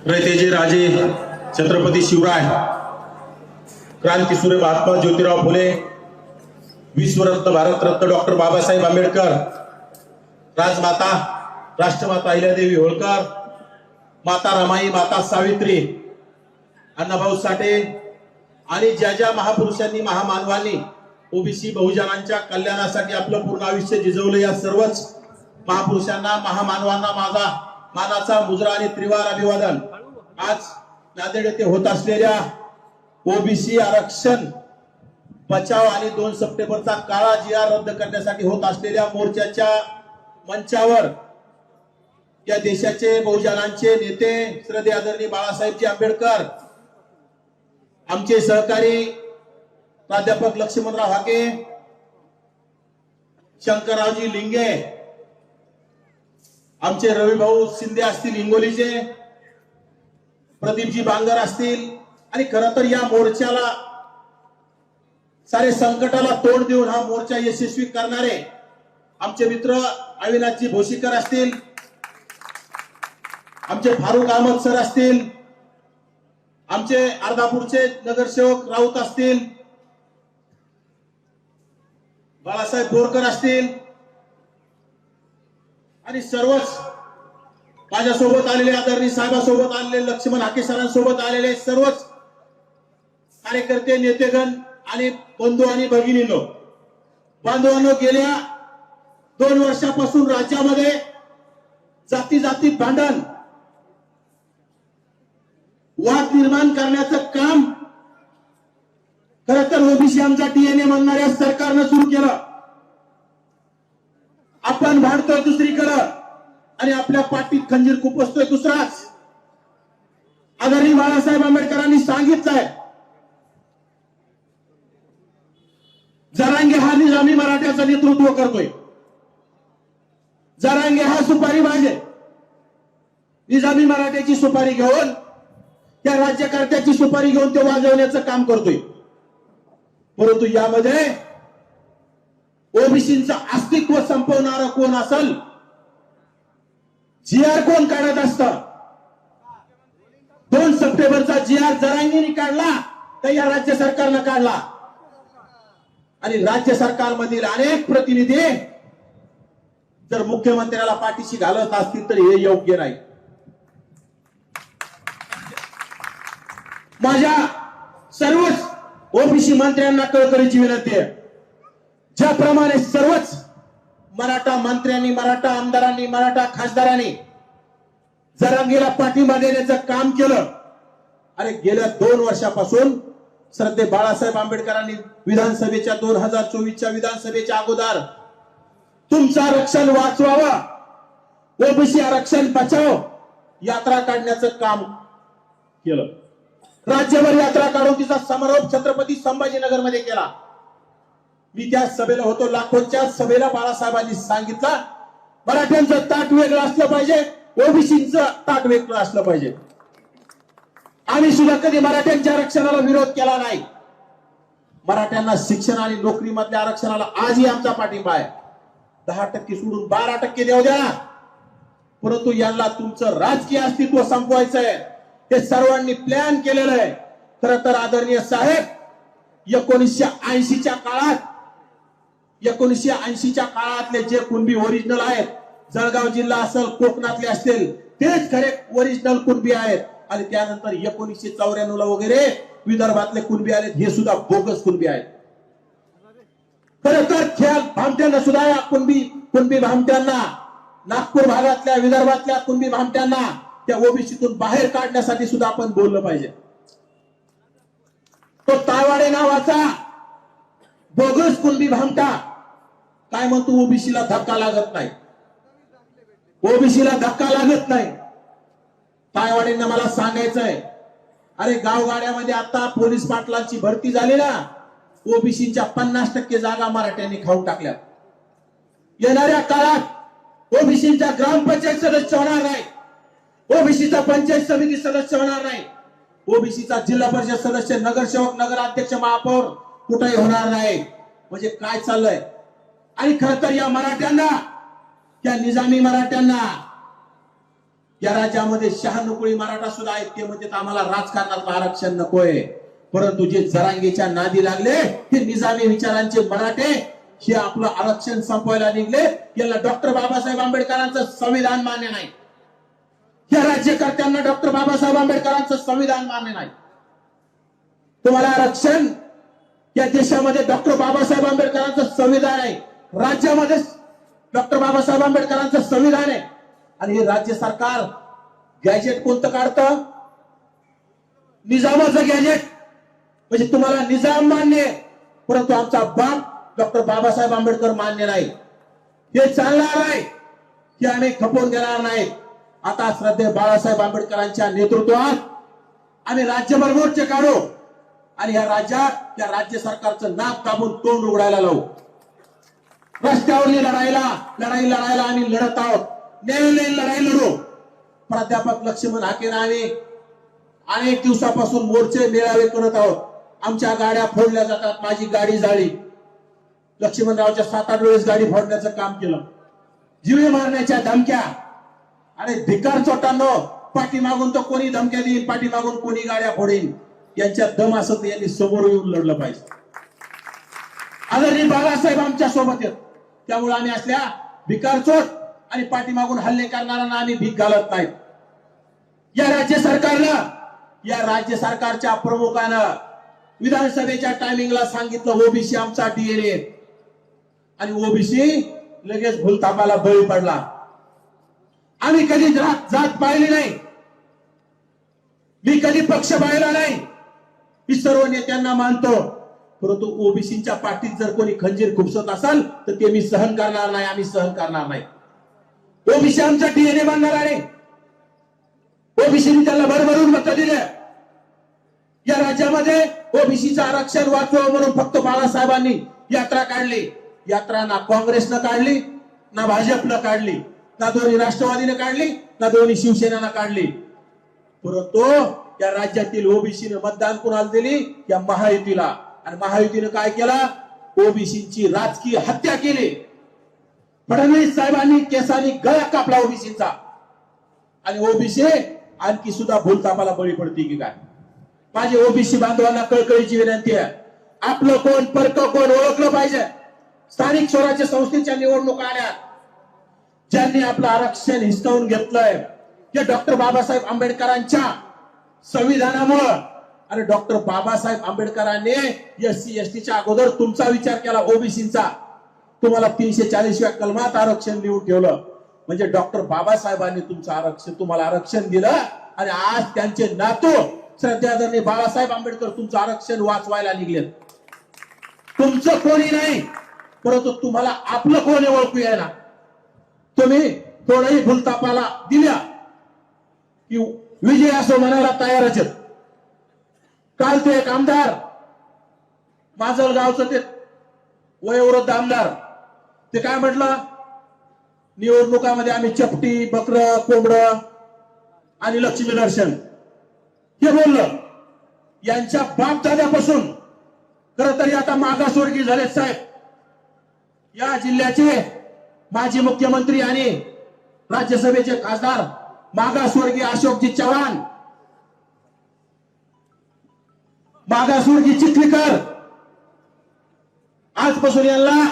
रयतेचे राजे छत्रपती शिवराय, क्रांतीसूर्य महात्मा ज्योतिराव फुले, विश्वरत्न भारतरत्न डॉक्टर बाबासाहेब आंबेडकर, राजमाता राष्ट्रमाता अहिल्यादेवी होळकर, माता रमाई, माता सावित्री, अण्णाभाऊ साठे आणि ज्या ज्या महापुरुषांनी महामानवांनी ओबीसी बहुजनांच्या कल्याणासाठी आपलं पूर्ण आयुष्य झिजवलं, या सर्वच महापुरुषांना महामानवांना माझा मानाचा मुजरा आणि त्रिवार अभिवादन. आज नांदेड येथे होत असलेल्या ओबीसी आरक्षण बचाव आणि 2 सप्टेंबरचा काळा GR रद्द करण्यासाठी होत असलेल्या मोर्चाच्या मंचावर या देशाचे बहुजनांचे नेते श्रद्धेय आदरणीय बाळासाहेबजी आंबेडकर, आमचे सहकारी प्राध्यापक लक्ष्मणराव हाके, शंकररावजी लिंगे, आमचे रविभाऊ शिंदे असतील हिंगोलीचे, प्रदीपजी बांगर असतील, आणि खरं तर या मोर्चाला सारे संकटाला तोंड देऊन हा मोर्चा यशस्वी करणारे आमचे मित्र अविनाशजी भोशीकर असतील, आमचे फारुख अहमद सर असतील, आमचे अर्धापूरचे नगरसेवक राऊत असतील, बाळासाहेब बोरकर असतील, आणि सर्वच माझ्यासोबत आलेले आदरणीय साहेबांसोबत आलेले लक्ष्मण हाके सरांसोबत आलेले सर्वच कार्यकर्ते, नेतेगण आणि बंधू आणि भगिनींनो, बांधवांनो, गेल्या 2 वर्षापासून राज्यामध्ये जाती जाती भांडण, वाद निर्माण करण्याचं काम खरं तर ओबीसी आमचा DNA म्हणणाऱ्या सरकारनं सुरू केलं. आपण भांडतोय दुसरीकडं आणि आपल्या पाठीत खंजीर खुपसतोय दुसराच. आदरणीय बाळासाहेब आंबेडकरांनी सांगितलंय, जरांगे हा निजामी मराठ्याचं नेतृत्व करतोय, जरांगे हा सुपारी बाजे, निजामी मराठ्याची सुपारी घेऊन, त्या राज्यकर्त्याची सुपारी घेऊन ते वाजवण्याचं काम करतोय. परंतु यामध्ये ओबीसीचं अस्तित्व संपवणारा कोण असेल, GR कोण काढत असतं? 2 सप्टेंबरचा GR जरांगेने काढला तर या राज्य सरकारनं काढला, आणि राज्य सरकारमधील अनेक प्रतिनिधी जर मुख्यमंत्र्याला पाठीशी घालत असतील तर हे योग्य नाही. माझ्या सर्वच ओबीसी मंत्र्यांना कळकळीची विनंती आहे, ज्याप्रमाणे सर्वच मराठा मंत्र्यांनी, मराठा आमदारांनी, मराठा खासदारांनी जरांगेला पाठिंबा देण्याचं काम केलं, आणि गेल्या 2 वर्षापासून श्रद्धेय बाळासाहेब आंबेडकरांनी विधानसभेच्या 2024च्या विधानसभेच्या अगोदर तुमचं आरक्षण वाचवावं, ओबीसी आरक्षण बचाव यात्रा काढण्याचं काम केलं. राज्यभर यात्रा काढून तिचा समारोप छत्रपती संभाजीनगर मध्ये केला. मी त्या सभेला होतो, लाखोंच्या सभेला बाळासाहेबांनी सांगितलं, मराठ्यांचं ताट वेगळं असलं पाहिजे, ओबीसीचं ताट वेगळं असलं पाहिजे. आम्ही सुद्धा कधी मराठ्यांच्या आरक्षणाला विरोध केला नाही. मराठ्यांना शिक्षण आणि नोकरी मधल्या आरक्षणाला आजही आमचा पाठिंबा आहे. 10% सोडून 12% देऊ द्या, परंतु यांना तुमचं राजकीय अस्तित्व संपवायचंय. हे सर्वांनी प्लॅन केलेलं आहे. खरं तर आदरणीय साहेब, 1980च्या काळातले जे कुणबी ओरिजिनल आहेत, जळगाव जिल्हा असेल, कोकणातले असतील, तेच खरे ओरिजिनल कुणबी आहेत. आणि त्यानंतर 1994ला वगैरे विदर्भातले कुणबी आलेत, हे सुद्धा बोगस कुणबी आहेत. खरं तर ख्याल भामट्यांना सुद्धा, या कुणबी भामट्यांना, नागपूर भागातल्या, विदर्भातल्या कुणबी भामट्यांना त्या ओबीसीतून बाहेर काढण्यासाठी सुद्धा आपण बोललं पाहिजे. तो तायवाडे नावाचा बोगस कुणबी भामटा काय म्हणतो, ओबीसीला धक्का लागत नाही, ओबीसीला धक्का लागत नाही. तायवाडेंना मला सांगायचंय, अरे गावगाड्यामध्ये आता पोलीस पाटलांची भरती झाली ना, ओबीसीच्या 50% जागा मराठ्यांनी खाऊन टाकल्या. येणाऱ्या काळात ओबीसीच्या ग्रामपंचायत सदस्य होणार नाही, ओबीसीचा पंचायत समिती सदस्य होणार नाही, ओबीसीचा जिल्हा परिषद सदस्य, नगरसेवक, नगराध्यक्ष, महापौर कुठेही होणार नाही. म्हणजे काय चाललंय? आणि खरं तर या मराठ्यांना, त्या निजामी मराठ्यांना या राज्यामध्ये 96 कोळी मराठा सुद्धा आहेत. ते म्हणजे आम्हाला राजकारणातलं आरक्षण नकोय. परंतु जे जरांगेच्या नादी लागले हे निजामी विचारांचे मराठे हे आपलं आरक्षण संपवायला निघले. याला डॉक्टर बाबासाहेब आंबेडकरांचं संविधान मान्य नाही. या राज्यकर्त्यांना डॉक्टर बाबासाहेब आंबेडकरांचं संविधान मान्य नाही. तुम्हाला आरक्षण या देशामध्ये डॉक्टर बाबासाहेब आंबेडकरांचं संविधान आहे. राज्यामध्ये डॉक्टर बाबासाहेब आंबेडकरांचं संविधान आहे. आणि हे राज्य सरकार गॅजेट कोणतं काढतं? निजामाचं गॅजेट. म्हणजे तुम्हाला निजाम मान्य आहे, परंतु आमचा बाप डॉक्टर बाबासाहेब आंबेडकर मान्य नाही. हे चालणार आहे, हे आम्ही खपवून घेणार नाही. आता श्रद्धेय बाळासाहेब आंबेडकरांच्या नेतृत्वात आम्ही राज्यभर मोर्चे काढू आणि या राज्यात या राज्य सरकारचं नाक दाबून तोंड उघडायला लावू. रस्त्यावरली लढाईला आम्ही लढत आहोत. न्यायालयीन लढाई लढू. प्राध्यापक लक्ष्मण हाकेंना आम्ही अनेक दिवसापासून मोर्चे मेळावे करत आहोत. आमच्या गाड्या फोडल्या जातात. माझी गाडी जाळी. लक्ष्मणरावच्या 7-8 वेळेस गाडी फोडण्याचं काम केलं. जीवे मारण्याच्या धमक्या. आणि धिक्कार चोटांनो, पाठीमागून तो कोणी धमक्या देईल, पाठीमागून कोणी गाड्या फोडेल. यांच्या दम असत यांनी समोर येऊन लढलं पाहिजे. आदरणीय बाळासाहेब आमच्या सोबत आहेत. त्यामुळे आम्ही असल्या भिकारचोट आणि पाठीमागून हल्ले करणाऱ्यांना आम्ही भीक घालत नाहीत. या राज्य सरकारच्या प्रमुखानं विधानसभेच्या टायमिंगला सांगितलं ओबीसी आमचा डीएनए आणि ओबीसी लगेच भूलथापाला बळी पडला. आम्ही कधी जात पाहिली नाही. मी कधी पक्ष पाहिला नाही. मी सर्व नेत्यांना मानतो, परंतु ओबीसीच्या पाठीत जर कोणी खंजीर खुपसत असेल तर ते मी सहन करणार नाही. आम्ही सहन करणार नाही. ओबीसी आमचा डीएनए मानणार आहे. ओबीसीने त्याला भरभरून मतं दिले. या राज्यामध्ये ओबीसीचं आरक्षण वाचवावं म्हणून फक्त बाळासाहेबांनी यात्रा काढली. यात्रा ना काँग्रेसनं काढली, ना भाजपनं काढली, ना दोन्ही राष्ट्रवादीने काढली, ना दोन्ही शिवसेनेनं काढली. परंतु या राज्यातील ओबीसीने मतदान कुणाला दिली? या महायुतीला. आणि महायुतीने काय केलं? ओबीसीची राजकीय हत्या केली. फडणवीस साहेबांनी केसांनी गळा कापला ओबीसीचा. आणि ओबीसी आणखी सुद्धा भूलथापाला बळी पडते की काय? माझे ओबीसी बांधवांना कळकळीची विनंती आहे, आपलं कोण परक कोण ओळखलं पाहिजे. स्थानिक स्वराज्य संस्थेच्या निवडणुका आल्या. ज्यांनी आपलं आरक्षण हिसकावून घेतलंय ते डॉक्टर बाबासाहेब आंबेडकरांच्या संविधानामुळं. आणि डॉक्टर बाबासाहेब आंबेडकरांनी एससी एसटीच्या अगोदर तुमचा विचार केला, ओबीसीचा. तुम्हाला 340व्या कलमात आरक्षण लिहून ठेवलं. म्हणजे डॉक्टर बाबासाहेबांनी तुम्हाला आरक्षण दिलं. आणि आज त्यांचे नातू श्रद्धांजली बाळासाहेब आंबेडकर तुमचं आरक्षण वाचवायला निघलेत. तुमचं कोणी नाही, परंतु तुम्हाला आपलं कोणी ओळखू ना. तुम्ही थोडंही भूलथापाला दिल्या की विजय असो म्हणायला तयारच आहेत. काल ते एक आमदार माजलगावचं ते वयोवृद्ध आमदार ते काय म्हटलं? निवडणुकामध्ये आम्ही चपटी, बकरं, कोंबडं आणि लक्ष्मी दर्शन हे बोललं. यांच्या बाप दाद्यापासून खरं तरी आता मागासवर्गीय झाले साहेब. या जिल्ह्याचे माजी मुख्यमंत्री आणि राज्यसभेचे खासदार मागासवर्गीय अशोकजी चव्हाण, मागासवर्गीय चिखलीकर, आजपासून यांना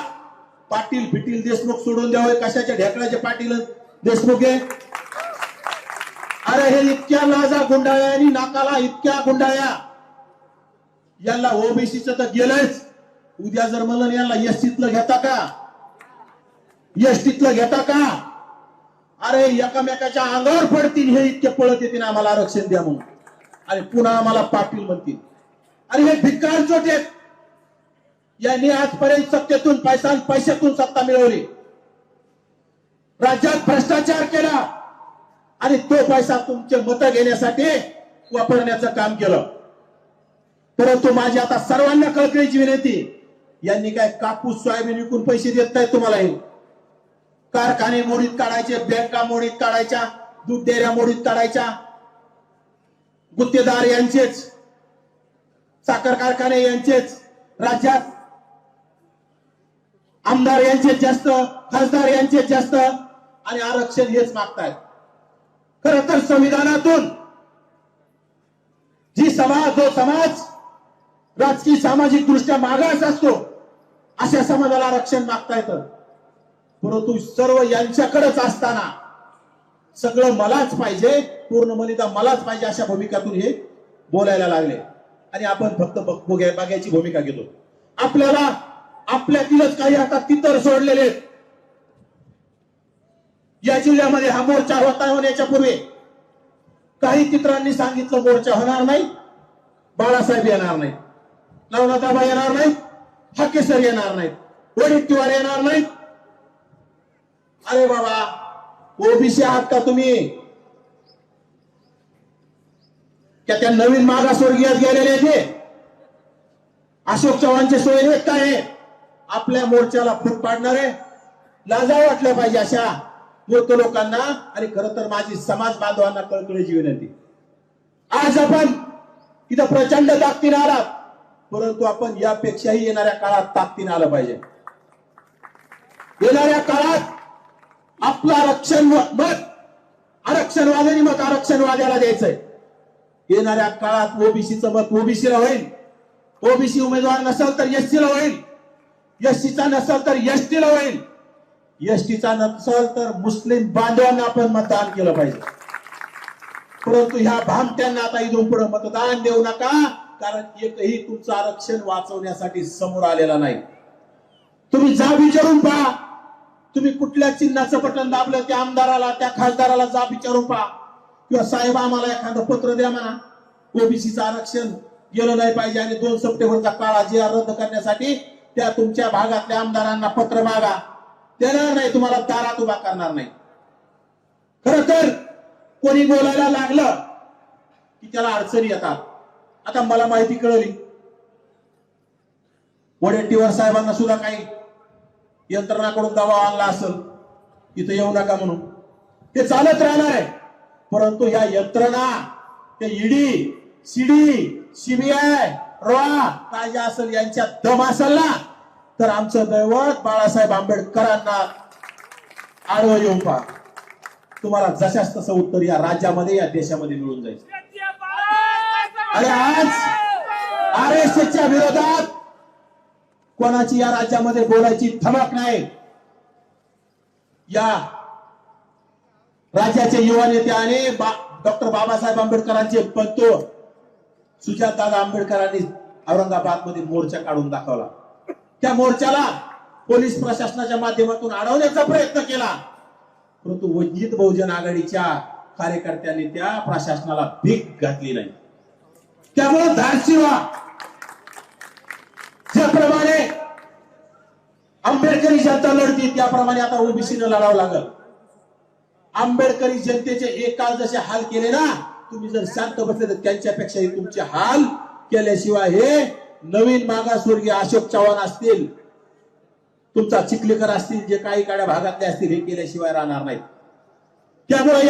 पाटील फिटील देशमुख सोडून द्यावे. कशाच्या ढेकळाचे पाटील देशमुख आहे? अरे हे इतक्या लाजा गुंडाळ्या आणि नाकाला इतक्या गुंडाळ्या. यांना ओबीसीचं तर गेलंच. उद्या जर म्हणलं यांना एसटीतलं घेता का? एसटीतलं घेता का? अरे एकामेकाच्या अंगावर पडतील. हे इतके पळत येतील आम्हाला आरक्षण द्या म्हणून आणि पुन्हा आम्हाला पाटील म्हणतील. आणि हे भिकार चोट. यांनी आजपर्यंत सत्तेतून पैशातून सत्ता मिळवली. राज्यात भ्रष्टाचार केला आणि तो पैसा तुमचे मतं घेण्यासाठी वापरण्याचं काम केलं. परंतु माझी आता सर्वांना कळकळीची विनंती, यांनी काय कापूस सोयाबीन विकून पैसे देत नाहीत तुम्हाला. हे कारखाने मोडीत काढायचे, बँका मोडीत काढायच्या, दूध डेऱ्या मोडीत काढायच्या. गुत्तेदार यांचेच, साखर कारखाने यांचेच, राज्यात आमदार यांचे जास्त, खासदार यांचे जास्त आणि आरक्षण हेच मागतायत. खरं तर संविधानातून जो समाज राजकीय सामाजिक दृष्ट्या मागास असतो अशा समाजाला आरक्षण मागता येतं, परंतु सर्व यांच्याकडेच असताना सगळं मलाच पाहिजे, पूर्ण मर्यादा मलाच पाहिजे अशा भूमिकातून हे बोलायला लागले आणि आपण फक्त बघायची भूमिका घेतो. आपल्याला आपल्यातीलच काही आता तितर सोडलेले आहेत. या जिल्ह्यामध्ये हा मोर्चा होण्याच्या पूर्वी काही तित्रांनी सांगितलं मोर्चा होणार नाही, बाळासाहेब येणार नाही, नवनाथाबा येणार नाही, हाकेसर येणार नाहीत, वडेट्टीवार येणार नाहीत. अरे बाबा, ओबीसी आहात का तुम्ही? त्या नवीन मागासवर्गीयात गेलेले ते अशोक चव्हाणचे सोयरे काय आपल्या मोर्चाला फूट पाडणारे? लाजा वाटल्या पाहिजे अशा मूर्ख लोकांना. आणि खरं तर माझी समाज बांधवांना कळकळीची विनंती, आज आपण इथं प्रचंड ताकदीने आलात, परंतु आपण यापेक्षाही येणाऱ्या काळात ताकदीने आलं पाहिजे. येणाऱ्या काळात आपलं आरक्षणवाद्यांनी मत आरक्षणवाद्याला द्यायचंय. येणाऱ्या काळात ओबीसीचं मत ओबीसीला होईल, ओबीसी उमेदवार नसेल तर एससीला होईल, एससीचा नसेल तर एसटीला होईल, एसटीचा नसेल तर मुस्लिम बांधवांना आपण मतदान केलं पाहिजे. परंतु ह्या भामट्यांना आता इथून पुढे मतदान देऊ नका, कारण एकही तुमचं आरक्षण वाचवण्यासाठी समोर आलेला नाही. तुम्ही जा विचारून पहा, तुम्ही कुठल्या चिन्हाचं बटन दाबलं त्या आमदाराला त्या खासदाराला जा विचारून पहा, किंवा साहेब आम्हाला एखादं पत्र द्या म्हणा, ओबीसीचं आरक्षण गेलं नाही पाहिजे आणि 2 सप्टेंबरचा काळा जी रद्द करण्यासाठी त्या तुमच्या भागातल्या आमदारांना पत्र मागा, देणार नाही, तुम्हाला दारात उभा करणार नाही. खर तर कोणी बोलायला लागलं की त्याला अडचणी येतात. आता मला माहिती कळली, वडेट्टीवार साहेबांना सुद्धा काही यंत्रणाकडून दबाव आणला असेल इथं येऊ नका म्हणून. ते चालत राहणार आहे, परंतु ह्या यंत्रणा, ते ईडी, सीडी, सीबीआय, रॉ काय जे असेल यांच्या दम असेल ना, तर आमचं दैवत बाळासाहेब आंबेडकरांना आडवं येऊन पहा, तुम्हाला जशाच तसं उत्तर या राज्यामध्ये या देशामध्ये मिळून जाईल. अरे आज आरएसएसच्या विरोधात कोणाची या राज्यामध्ये बोलायची धमक नाही. या राज्याचे युवा नेते आणि डॉक्टर बाबासाहेब आंबेडकरांचे पंतो सुजातदादा आंबेडकरांनी औरंगाबाद मध्ये मोर्चा काढून दाखवला. त्या मोर्चाला पोलीस प्रशासनाच्या माध्यमातून अडवण्याचा प्रयत्न केला, परंतु वंचित बहुजन आघाडीच्या कार्यकर्त्यांनी त्या प्रशासनाला भीक घातली नाही. त्यामुळे धाडसी व्हा. ज्याप्रमाणे आंबेडकरी जनता लढती त्याप्रमाणे आता ओबीसीनं लढावं लागल. आंबेडकरी जनतेचे एक काळ जसे हाल केले ना, तुम्ही जर शांत बसले तर त्यांच्यापेक्षाही तुमचे हाल केल्याशिवाय हे नवीन मागासवर्गीय अशोक चव्हाण असतील, तुमचा चिखलीकर असतील, जे काही काड्या भागातले असतील, हे केल्याशिवाय राहणार नाहीत. त्यामुळे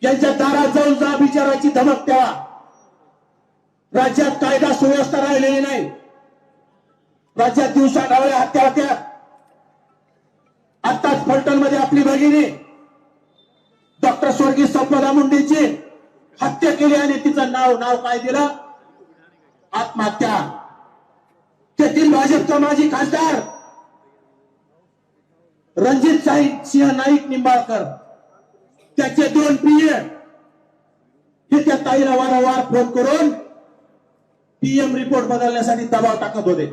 यांच्या दारात जाऊन जा विचारायची धमक ठेवा. राज्यात कायदा सुव्यवस्था राहिलेली नाही. राज्यात दिवसा ढवळ्या हत्या होत्या. आताच फलटण मध्ये आपली भगिनी डॉक्टर स्वर्गीय संपदा मुंडेची हत्या केली आणि तिचं नाव काय दिलं? आत्महत्या. तेथील भाजपचा माजी खासदार रणजित सिंह नाईक निंबाळकर, त्याचे 2 पीए हे त्या ताईला वारंवार फोन करून पीएम रिपोर्ट बदलण्यासाठी दबाव टाकत होते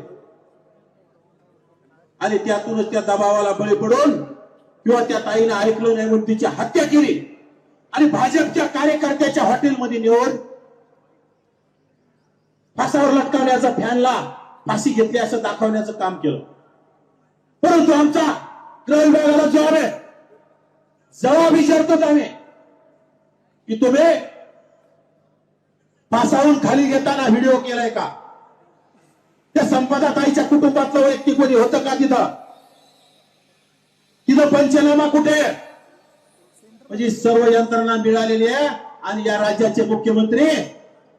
आणि त्यातूनच त्या दबावाला बळी पडून किंवा त्या ताईनं ऐकलं नाही म्हणून तिची हत्या केली आणि भाजपच्या कार्यकर्त्याच्या हॉटेलमध्ये नेऊन फासावर लटकवण्याचा, फॅनला फाशी घेतली असं दाखवण्याचं काम केलं. परंतु आमचा गृह विभागाला जबाब आहे. जबाब विचारतो आम्ही की तुम्ही फासावून खाली घेताना व्हिडिओ केलाय का? त्या संपदा ताईच्या कुटुंबातलं व्यक्ती कोणी होतं का तिथं? पंचनामा कुठे? म्हणजे सर्व यंत्रणा मिळालेली आहे आणि या राज्याचे मुख्यमंत्री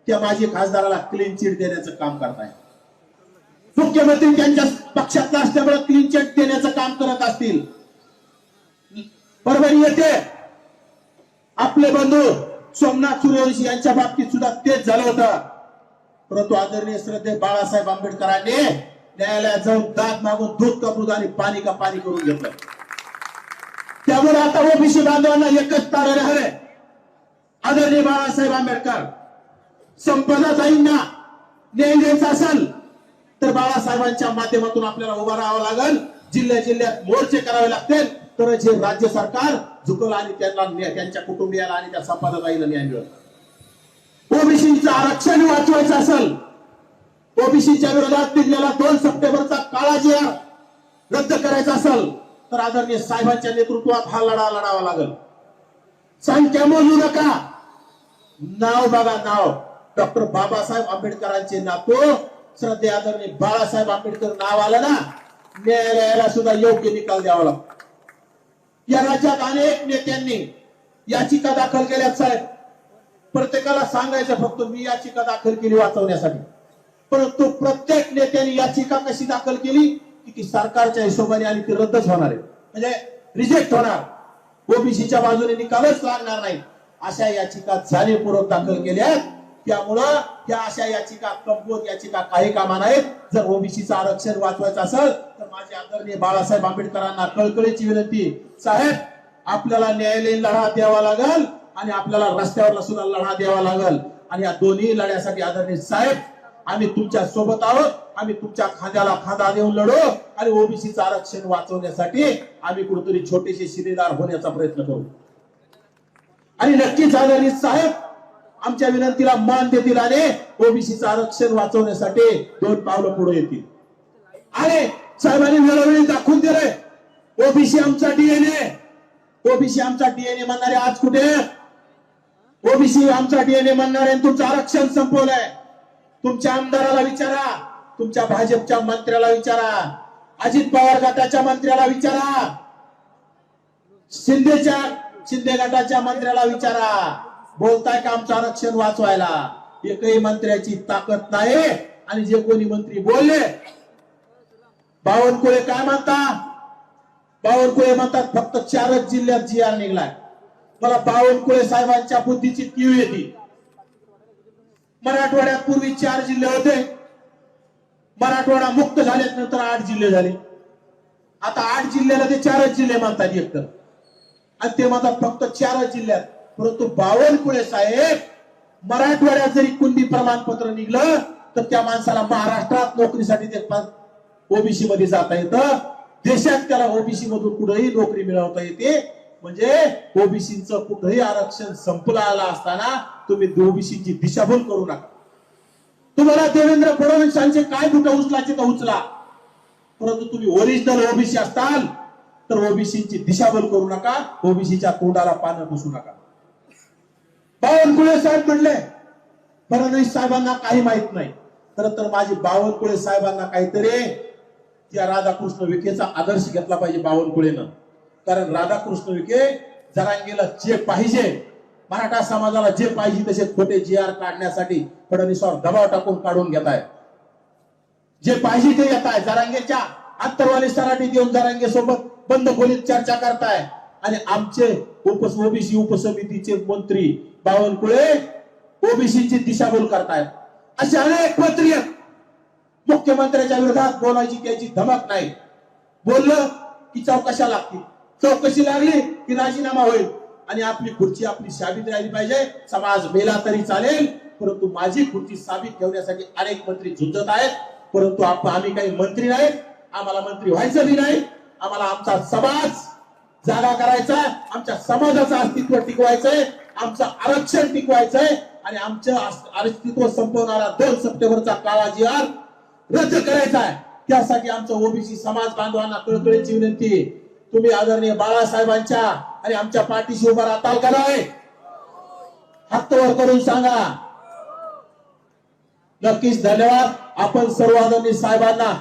त्या माजी खासदाराला क्लीन चिट देण्याचं काम करताय. मुख्यमंत्री त्यांच्या पक्षातला असल्यामुळे क्लीन चिट देण्याचं काम करत असतील. परभणी येथे आपले बंधू सोमनाथ सूर्यवंशी यांच्या बाबतीत सुद्धा तेच झालं होतं. परंतु आदरणीय श्रद्धेय बाळासाहेब आंबेडकरांनी न्यायालयात जाऊन दाद मागून दूध का दूध आणि पाणी का पाणी करून घेतलं. त्यामुळे आता ओबीसी बांधवांना एकच तारण आहे, आदरणीय बाळासाहेब आंबेडकर संपदाताईंना न्याय द्यायचा असेल तर बाळासाहेबांच्या माध्यमातून आपल्याला उभा राहावं लागेल. जिल्ह्यात मोर्चे करावे लागतील तरच हे राज्य सरकार झुकल आणि त्यांच्या कुटुंबियाला आणि त्या संपदाताईला न्याय मिळेल. ओबीसीचं आरक्षण वाचवायचं असेल, ओबीसीच्या विरोधात दिलेला 2 सप्टेंबरचा काळा जिहार रद्द करायचा असेल तर आदरणीय साहेबांच्या नेतृत्वात हा लढा लढावा लागेल. संख्या मोजू नका, नाव बघा, नाव डॉक्टर बाबासाहेब आंबेडकरांचे नातू श्रद्धेय आदरणीय बाळासाहेब आंबेडकर नाव आलं ना, न्यायालयाला सुद्धा योग्य निकाल द्यावा लागतो. या राज्यात अनेक नेत्यांनी याचिका दाखल केल्यात साहेब. प्रत्येकाला सांगायचं फक्त मी याचिका दाखल केली वाचवण्यासाठी, परंतु प्रत्येक नेत्याने याचिका कशी दाखल केली की ती सरकारच्या हिशोबाने आणि ती रद्दच होणार आहे, म्हणजे रिजेक्ट होणार, ओबीसीच्या बाजूने निकालच लागणार नाही. अशा याचिका जाणीवपूर्वक दाखल केल्या. त्यामुळं त्या अशा याचिका कमकुवत याचिका काही कामा नाहीत. जर ओबीसीचं आरक्षण वाचवायचं असेल तर माझे आदरणीय बाळासाहेब आंबेडकरांना कळकळीची विनंती, साहेब आपल्याला न्यायालयीन लढा द्यावा लागेल आणि आपल्याला रस्त्यावरला सुद्धा लढा द्यावा लागेल. आणि या दोन्ही लढ्यासाठी आदरणीय साहेब आम्ही तुमच्या सोबत आहोत. आम्ही तुमच्या खांद्याला खांदा देऊन लढू आणि ओबीसीचं आरक्षण वाचवण्यासाठी आम्ही कुठेतरी छोटेसे शिलेदार होण्याचा प्रयत्न करू. आणि नक्कीच आदरणीय साहेब आमच्या विनंतीला मान देतील आणि ओबीसीचं आरक्षण वाचवण्यासाठी 2 पावलं पुढे येतील. आणि साहेबांनी वेळोवेळी दाखवून दिले ओबीसी आमचा डीएनए, ओबीसी आमचा डीएनए म्हणणारे आज कुठे? ओबीसी आमचा डीएनए म्हणणारे तुमचं आरक्षण संपवलंय. तुमच्या आमदाराला विचारा, तुमच्या भाजपच्या मंत्र्याला विचारा, अजित पवार गटाच्या मंत्र्याला विचारा, शिंदे गटाच्या मंत्र्याला विचारा, बोलताय का आमचं आरक्षण वाचवायला? एकही मंत्र्याची ताकद नाही. आणि जे कोणी मंत्री बोलले, बावनकुळे काय म्हणतात? बावनकुळे म्हणतात फक्त 4च जिल्ह्यात जिआर निघलाय. मला बावनकुळे साहेबांच्या बुद्धीची कीव येते. मराठवाड्यात पूर्वी 4 जिल्हे होते, मराठवाडा मुक्त झाल्यानंतर 8 जिल्हे झाले. आता 8 जिल्ह्याला ते 4च जिल्हे म्हणतात एकतर, आणि ते म्हणतात फक्त 4च जिल्ह्यात. परंतु बावनकुळे साहेब मराठवाड्यात जरी कुणबी प्रमाणपत्र निघलं तर त्या माणसाला महाराष्ट्रात नोकरीसाठी ते ओबीसी मध्ये जाता येतं, देशात त्याला ओबीसी मधून कुठेही नोकरी मिळवता येते. म्हणजे ओबीसीचं कुठेही आरक्षण संपलं आला असताना तुम्ही ओबीसीची दिशाभूल करू नका. तुम्हाला देवेंद्र फडणवीसांचे काय कुठं उचलायचे तर उचला, परंतु तुम्ही ओरिजिनल ओबीसी असताल तर ओबीसीची दिशाभूल करू नका, ओबीसीच्या तोंडाला पानं पुसू नका. बावनकुळे साहेब म्हणले फडणवीस साहेबांना काही माहित नाही. खरं तर माझी बावनकुळे साहेबांना काहीतरी त्या राधाकृष्ण विखेचा आदर्श घेतला पाहिजे बावनकुळेनं. कारण राधाकृष्ण विखे जरांगेला जे पाहिजे, मराठा समाजाला जे पाहिजे तसे खोटे जीआर काढण्यासाठी फडणवीसावर दबाव टाकून काढून घेत आहे. जे पाहिजे ते येत आहे. जरांगेच्या अंतरवाली सराठी देऊन जरांगे सोबत बंद खोलीत चर्चा करताय आणि आमचे ओबीसी उपसमितीचे मंत्री बावनकुळे ओबीसीची दिशाभूल करतायत. असे अनेक मंत्री मुख्यमंत्र्यांच्या विरोधात बोलायची त्याची धमक नाही. बोललं की चौकशा लागतील, चौकशी लागली की राजीनामा होईल आणि आपली खुर्ची आपली साबित राहिली पाहिजे. समाज मेला तरी चालेल, परंतु माझी खुर्ची साबित ठेवण्यासाठी अनेक मंत्री झुंजत आहेत. परंतु आम्ही काही मंत्री नाहीत, आम्हाला मंत्री व्हायचं बी नाही. आम्हाला आमचा समाज जागा करायचा, आमच्या समाजाचं अस्तित्व टिकवायचंय, आमचं आरक्षण टिकवायचंय आणि आमचं अस्तित्व संपवणारा 2 सप्टेंबरचा काळा जिहार रद्द करायचा आहे. त्यासाठी आमचं ओबीसी समाज बांधवांना कळकळीची विनंती, तुम्ही आदरणीय बाळासाहेबांच्या आणि आमच्या पाठीशी उभा राहताल का नाही? हात वर करून सांगा. नक्कीच धन्यवाद. आपण सर्व आदरणीय साहेबांना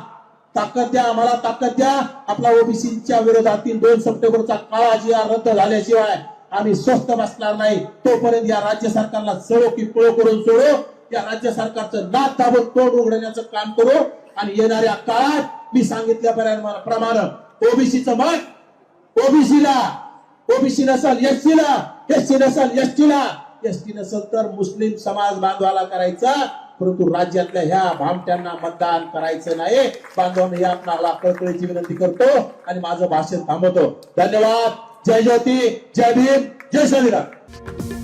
ताकद द्या, आम्हाला ताकद द्या. आपला ओबीसीच्या विरोधातील 2 सप्टेंबरचा काळा जिहार रद्द झाल्याशिवाय आम्ही स्वस्थ बसणार नाही. तोपर्यंत या राज्य सरकारला सळो की पळो करून सोडू, या राज्य सरकारचं नाक दाबून तोंड उघडण्याचं काम करू आणि येणाऱ्या काळात मी सांगितल्याप्रमाणे ओबीसीचं मत ओबीसी नसल एससी ला एसटी नसल एसटी नसल तर मुस्लिम समाज बांधवाला करायचा, परंतु राज्यातल्या ह्या भामट्यांना मतदान करायचं नाही. बांधवांनी ही आपणाला कळकळीची विनंती करतो आणि माझं भाषण थांबवतो. धन्यवाद. जय ज्योती, जय भीम, जय संविधान.